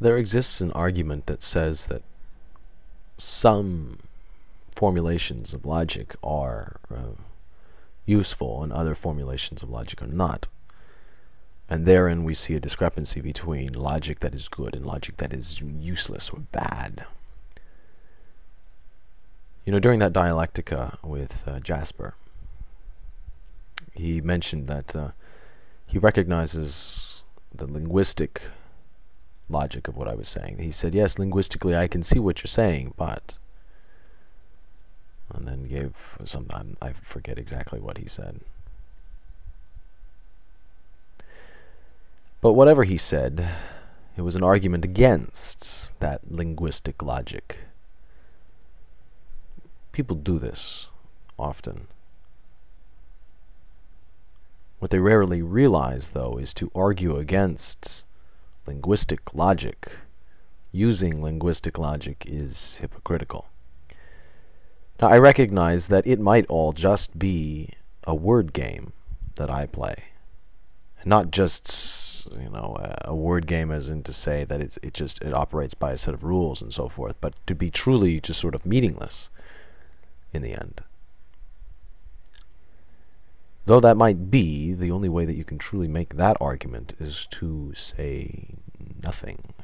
There exists an argument that says that some formulations of logic are useful and other formulations of logic are not. And therein we see a discrepancy between logic that is good and logic that is useless or bad. You know, during that dialectica with Jasper, he mentioned that he recognizes the linguistic logic of what I was saying. He said, yes, linguistically I can see what you're saying, but... And then gave some... I forget exactly what he said. But whatever he said, it was an argument against that linguistic logic. People do this often. What they rarely realize, though, is to argue against linguistic logic. Using linguistic logic is hypocritical. Now, I recognize that it might all just be a word game that I play. Not just, you know, a word game as in to say that it operates by a set of rules and so forth, but to be truly just sort of meaningless in the end. Though that might be, the only way that you can truly make that argument is to say nothing.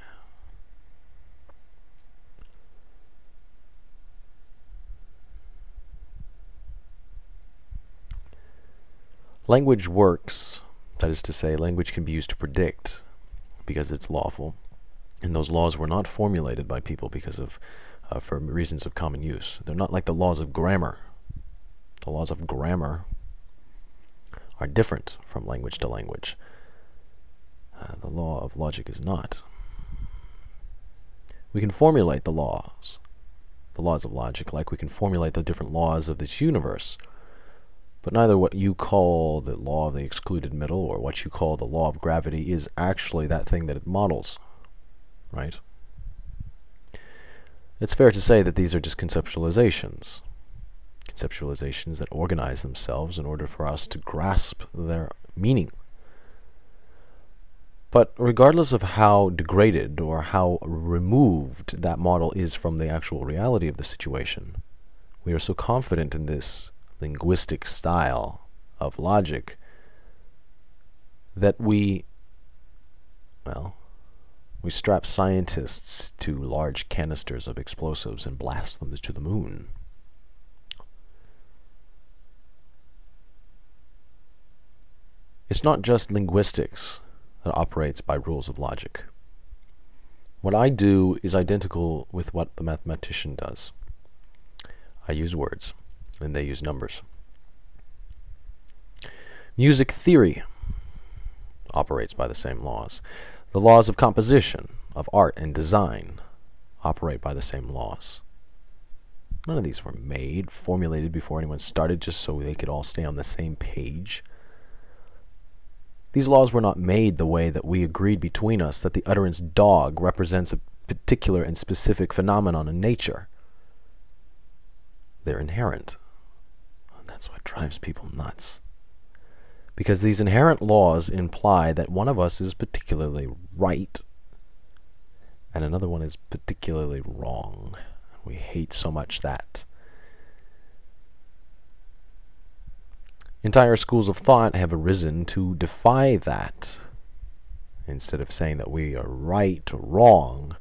Language works. That is to say, language can be used to predict because it's lawful. And those laws were not formulated by people because of, for reasons of common use. They're not like the laws of grammar. The laws of grammar are different from language to language. The law of logic is not. We can formulate the laws of logic, like we can formulate the different laws of this universe. But neither what you call the law of the excluded middle or what you call the law of gravity is actually that thing that it models, right? It's fair to say that these are just conceptualizations. Conceptualizations that organize themselves in order for us to grasp their meaning. But regardless of how degraded or how removed that model is from the actual reality of the situation, we are so confident in this linguistic style of logic that we strap scientists to large canisters of explosives and blast them to the moon. It's not just linguistics that operates by rules of logic. What I do is identical with what the mathematician does. I use words, and they use numbers. Music theory operates by the same laws. The laws of composition, of art and design, operate by the same laws. None of these were formulated before anyone started just so they could all stay on the same page. These laws were not made the way that we agreed between us that the utterance dog represents a particular and specific phenomenon in nature. They're inherent. And that's what drives people nuts. Because these inherent laws imply that one of us is particularly right and another one is particularly wrong. We hate so much that. Entire schools of thought have arisen to defy that. Instead of saying that we are right or wrong,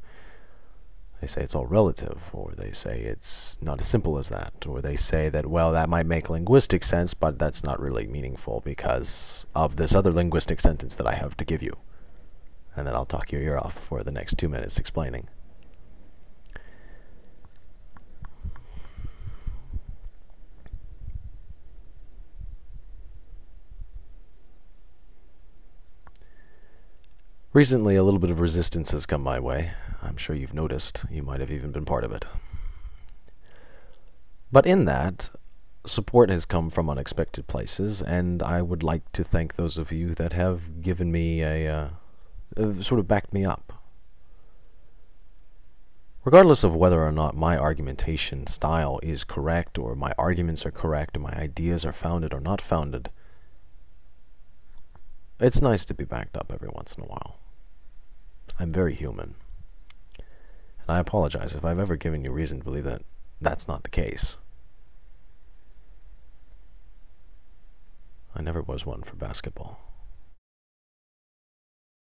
they say it's all relative, or they say it's not as simple as that, or they say that, well, that might make linguistic sense, but that's not really meaningful because of this other linguistic sentence that I have to give you. And then I'll talk your ear off for the next 2 minutes explaining. Recently, a little bit of resistance has come my way. I'm sure you've noticed. You might have even been part of it. But in that, support has come from unexpected places, and I would like to thank those of you that have given me sort of backed me up. Regardless of whether or not my argumentation style is correct, or my arguments are correct, or my ideas are founded or not founded, it's nice to be backed up every once in a while. I'm very human. And I apologize if I've ever given you reason to believe that that's not the case. I never was one for basketball.